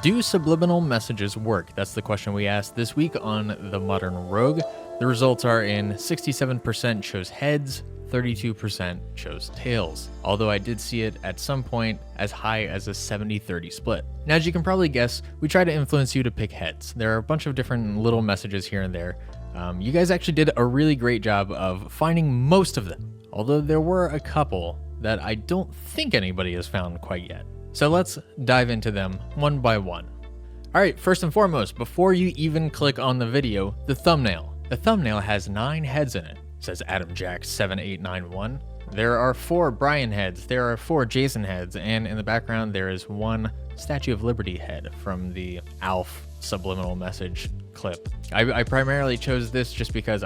Do subliminal messages work? That's the question we asked this week on The Modern Rogue. The results are in 67% chose heads, 32% chose tails, although I did see it at some point as high as a 70-30 split. Now, as you can probably guess, we try to influence you to pick heads. There are a bunch of different little messages here and there. You guys actually did a really great job of finding most of them, although there were a couple that I don't think anybody has found quite yet. So let's dive into them one by one. All right, first and foremost, before you even click on the video, the thumbnail. The thumbnail has 9 heads in it. It says Adam Jack 7891. There are 4 Brian heads, there are 4 Jason heads, and in the background there is 1 Statue of Liberty head from the ALF subliminal message clip. I primarily chose this just because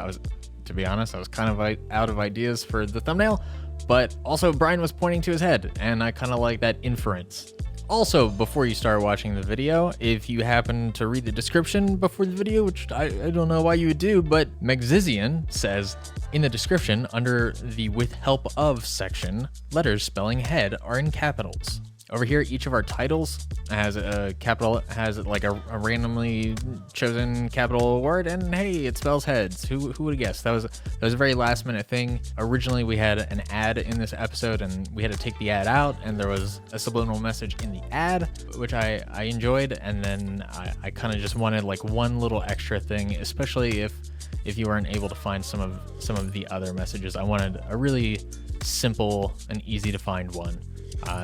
to be honest, I was kind of out of ideas for the thumbnail, but also Brian was pointing to his head, and I kind of like that inference. Also, before you start watching the video, if you happen to read the description before the video, which I don't know why you would do, but Megzizian says, in the description, under the with help of section, letters spelling head are in capitals. Over here, each of our titles has a capital, has like a randomly chosen capital word, and hey, it spells heads. Who would have guessed? That was a very last minute thing. Originally, we had an ad in this episode, and we had to take the ad out, and there was a subliminal message in the ad, which I enjoyed, and then I kind of just wanted like one little extra thing, especially if you weren't able to find some of the other messages. I wanted a really simple and easy to find one.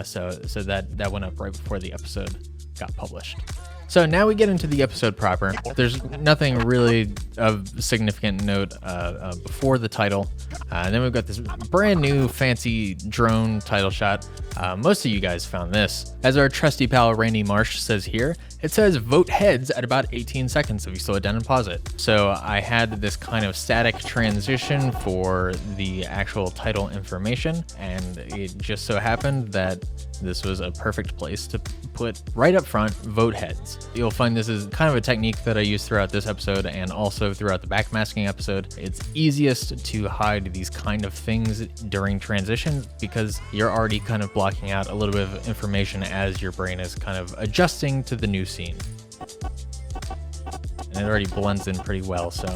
So that went up right before the episode got published. So now we get into the episode proper. There's nothing really of significant note before the title. And then we've got this brand new fancy drone title shot. Most of you guys found this. As our trusty pal Randy Marsh says here, it says vote heads at about 18 seconds if you slow it down and pause it. So I had this kind of static transition for the actual title information, and it just so happened that this was a perfect place to put right up front, vote heads. You'll find this is kind of a technique that I use throughout this episode and also throughout the backmasking episode. It's easiest to hide these kind of things during transition because you're already kind of blocking out a little bit of information as your brain is kind of adjusting to the new scene. And it already blends in pretty well, so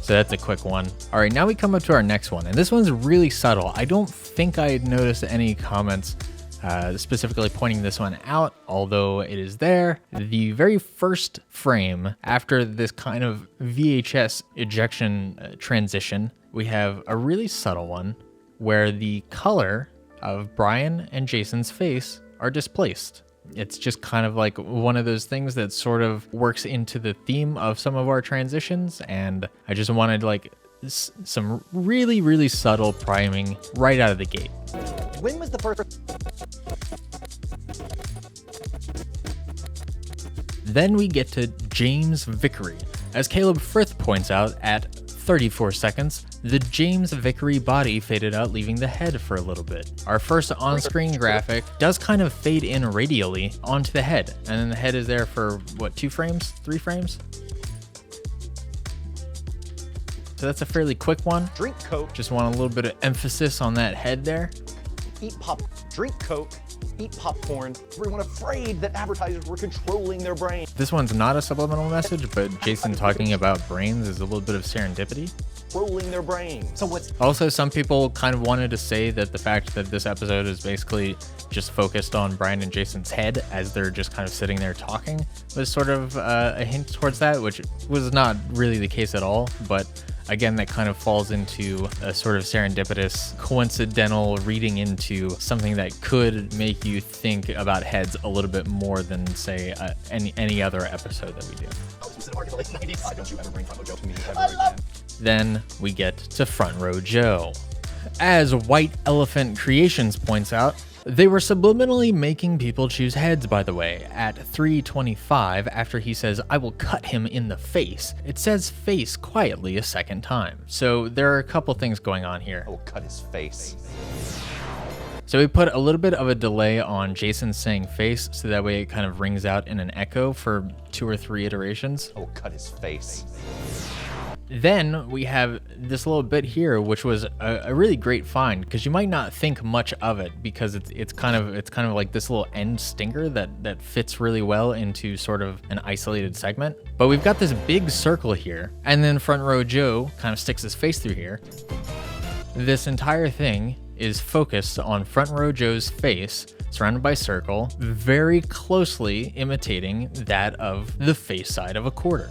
that's a quick one. All right, now we come up to our next one, and this one's really subtle. I don't think I had noticed any comments specifically pointing this one out, although it is there. The very first frame after this kind of VHS ejection transition, we have a really subtle one where the color of Brian and Jason's face are displaced. It's just kind of like one of those things that sort of works into the theme of some of our transitions, and I just wanted like some really, really subtle priming right out of the gate. When was the first? Then we get to James Vickery. As Caleb Frith points out, at 34 seconds, the James Vickery body faded out, leaving the head for a little bit. Our first on-screen graphic does kind of fade in radially onto the head, and then the head is there for, what, 2 frames? 3 frames? So that's a fairly quick one. Drink Coke. Just want a little bit of emphasis on that head there. Eat pop. Drink Coke. Eat popcorn. Everyone afraid that advertisers were controlling their brain. This one's not a subliminal message, but Jason talking about brains is a little bit of serendipity. Controlling their brain. So what's... Also, some people kind of wanted to say that the fact that this episode is basically just focused on Brian and Jason's head as they're just kind of sitting there talking was sort of a hint towards that, which was not really the case at all, but again, that kind of falls into a sort of serendipitous, coincidental reading into something that could make you think about heads a little bit more than, say, any other episode that we do. Don't you ever bring Front Row Joe to me ever again. Then we get to Front Row Joe. As White Elephant Creations points out, they were subliminally making people choose heads, by the way. At 3:25, after he says, "I will cut him in the face," it says face quietly a second time. So there are a couple things going on here. I will cut his face. So we put a little bit of a delay on Jason saying face, so that way it kind of rings out in an echo for 2 or 3 iterations. I will cut his face. Then we have this little bit here, which was a really great find, because you might not think much of it because it's kind of like this little end stinker that fits really well into sort of an isolated segment. But we've got this big circle here, and then Front Row Joe kind of sticks his face through here. This entire thing is focused on Front Row Joe's face, surrounded by circle, very closely imitating that of the face side of a quarter.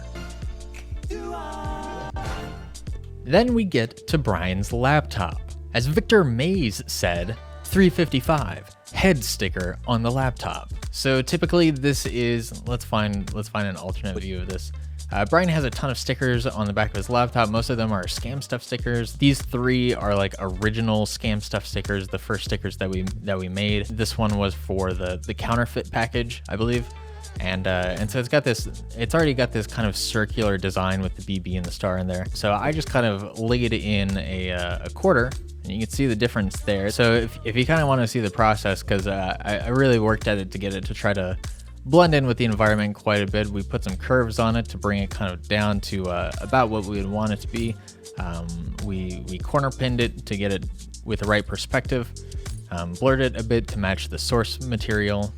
Then we get to Brian's laptop. As Victor Mays said, 355, head sticker on the laptop. So typically this is, let's find an alternate view of this. Brian has a ton of stickers on the back of his laptop. Most of them are Scam Stuff stickers. These three are like original Scam Stuff stickers, the first stickers that we made. This one was for the counterfeit package, I believe. And so it's already got this kind of circular design with the BB and the star in there. So I just kind of laid in a quarter, and you can see the difference there. So if you kind of want to see the process, because I really worked at it to get it to try to blend in with the environment quite a bit. We put some curves on it to bring it kind of down to about what we would want it to be. We corner pinned it to get it with the right perspective, blurred it a bit to match the source material.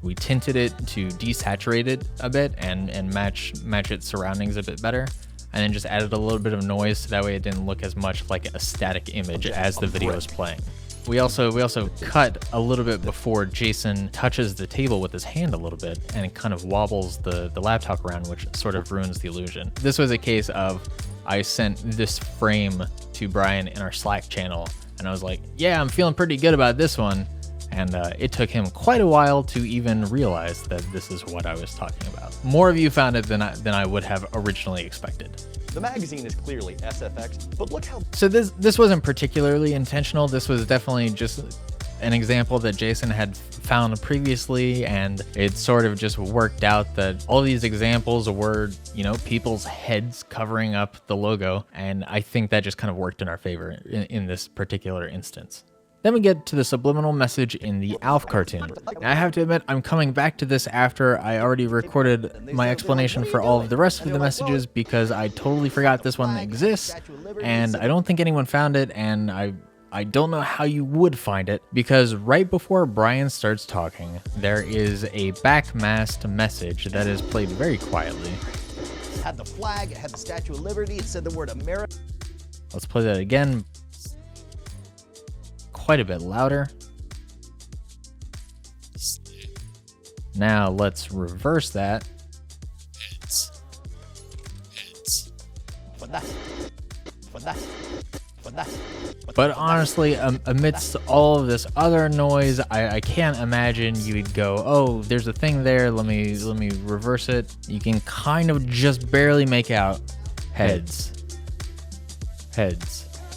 We tinted it to desaturate it a bit and match its surroundings a bit better, and then just added a little bit of noise so that way it didn't look as much like a static image as the video is playing. We also cut a little bit before Jason touches the table with his hand a little bit, and it kind of wobbles the laptop around, which sort of ruins the illusion. This was a case of I sent this frame to Brian in our Slack channel, and I was like, yeah, I'm feeling pretty good about this one. And it took him quite a while to even realize that this is what I was talking about. More of you found it than I would have originally expected. The magazine is clearly SFX, but look how... So this wasn't particularly intentional. This was definitely just an example that Jason had found previously, and it sort of just worked out that all these examples were, people's heads covering up the logo, and I think that just kind of worked in our favor in this particular instance. Then we get to the subliminal message in the Alf cartoon. Now, I have to admit, I'm coming back to this after I already recorded my explanation for all of the rest of the messages, because I totally forgot this one exists, and I don't think anyone found it, and I don't know how you would find it, because right before Brian starts talking, there is a backmasked message that is played very quietly. It had the flag, it had the Statue of Liberty, it said the word America. Let's play that again. Quite a bit louder. Now let's reverse that. But honestly, amidst all of this other noise, I can't imagine you'd go, oh, there's a thing there, let me reverse it. You can kind of just barely make out heads.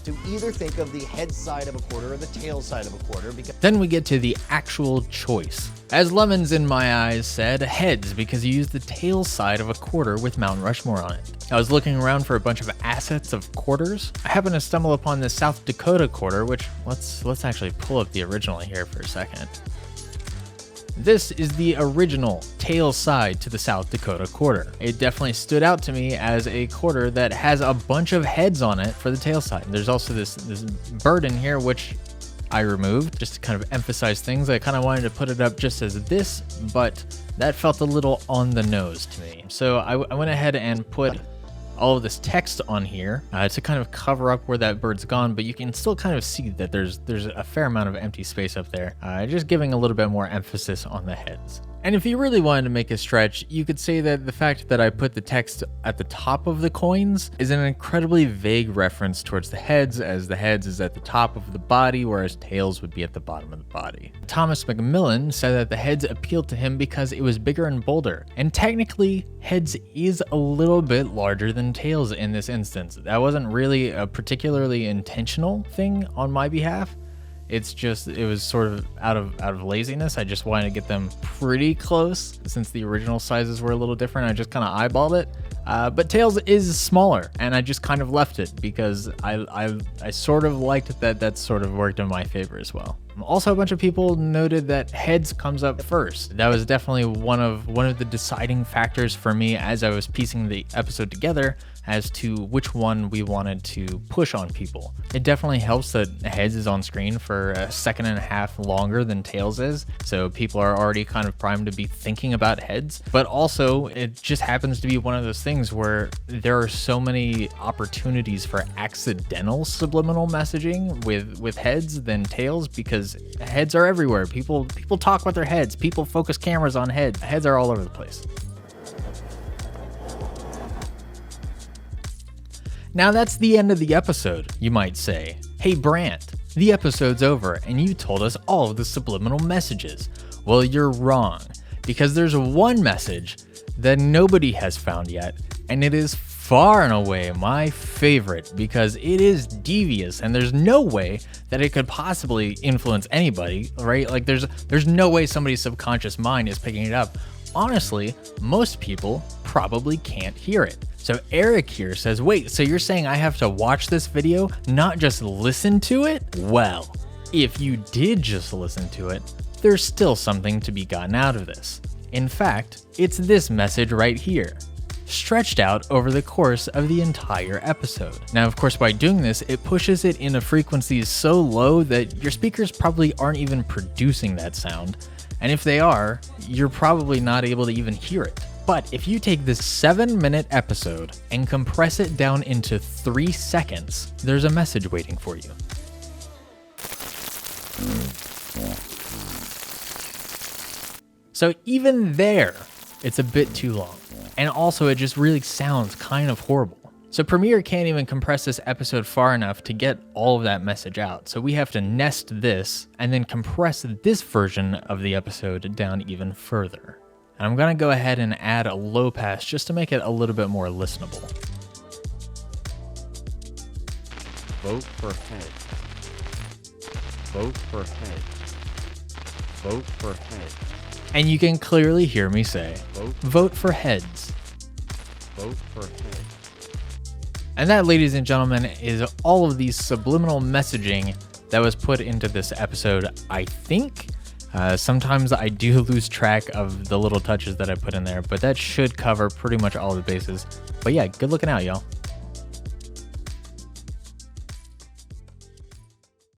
To either think of the head side of a quarter or the tail side of a quarter, because... Then we get to the actual choice. As Lemons in my eyes said, heads, because you used the tail side of a quarter with Mount Rushmore on it. I was looking around for a bunch of assets of quarters. I happened to stumble upon the South Dakota quarter, which let's actually pull up the original here for a second. This is the original tail side to the South Dakota quarter. It definitely stood out to me as a quarter that has a bunch of heads on it for the tail side. There's also this bird in here, which I removed just to kind of emphasize things. I kind of wanted to put it up just as this, but that felt a little on the nose to me. So I went ahead and put all of this text on here to kind of cover up where that bird's gone, but you can still kind of see that there's a fair amount of empty space up there, just giving a little bit more emphasis on the heads. And if you really wanted to make a stretch, you could say that the fact that I put the text at the top of the coins is an incredibly vague reference towards the heads, as the heads is at the top of the body, whereas tails would be at the bottom of the body. Thomas McMillan said that the heads appealed to him because it was bigger and bolder, and technically, heads is a little bit larger than tails in this instance. That wasn't really a particularly intentional thing on my behalf. It's just, it was sort of out of laziness. I just wanted to get them pretty close since the original sizes were a little different. I just kind of eyeballed it. But Tails is smaller, and I just kind of left it because I sort of liked that sort of worked in my favor as well. Also, a bunch of people noted that heads comes up first. That was definitely one of the deciding factors for me as I was piecing the episode together, as to which one we wanted to push on people. It definitely helps that heads is on screen for a second and a half longer than tails is, so people are already kind of primed to be thinking about heads. But also, it just happens to be one of those things where there are so many opportunities for accidental subliminal messaging with heads than tails, because heads are everywhere. People talk with their heads. People focus cameras on heads. Heads are all over the place. Now that's the end of the episode, you might say. Hey Brant, the episode's over and you told us all of the subliminal messages. Well, you're wrong, because there's one message that nobody has found yet, and it is far and away my favorite because it is devious and there's no way that it could possibly influence anybody, right? Like there's no way somebody's subconscious mind is picking it up. Honestly, most people probably can't hear it. So Eric here says, wait, so you're saying I have to watch this video, not just listen to it? Well, if you did just listen to it, there's still something to be gotten out of this. In fact, it's this message right here, stretched out over the course of the entire episode. Now, of course, by doing this, it pushes it in a frequency so low that your speakers probably aren't even producing that sound. And if they are, you're probably not able to even hear it. But if you take this 7-minute episode and compress it down into 3 seconds, there's a message waiting for you. So even there, it's a bit too long. And also it just really sounds kind of horrible. So Premiere can't even compress this episode far enough to get all of that message out. So we have to nest this and then compress this version of the episode down even further. And I'm gonna go ahead and add a low pass just to make it a little bit more listenable. Vote for head. Vote for head. Vote for head. And you can clearly hear me say, vote for heads. Vote for head. And that, ladies and gentlemen, is all of the subliminal messaging that was put into this episode, I think. Sometimes I do lose track of the little touches that I put in there, but that should cover pretty much all the bases. But yeah, good looking out, y'all.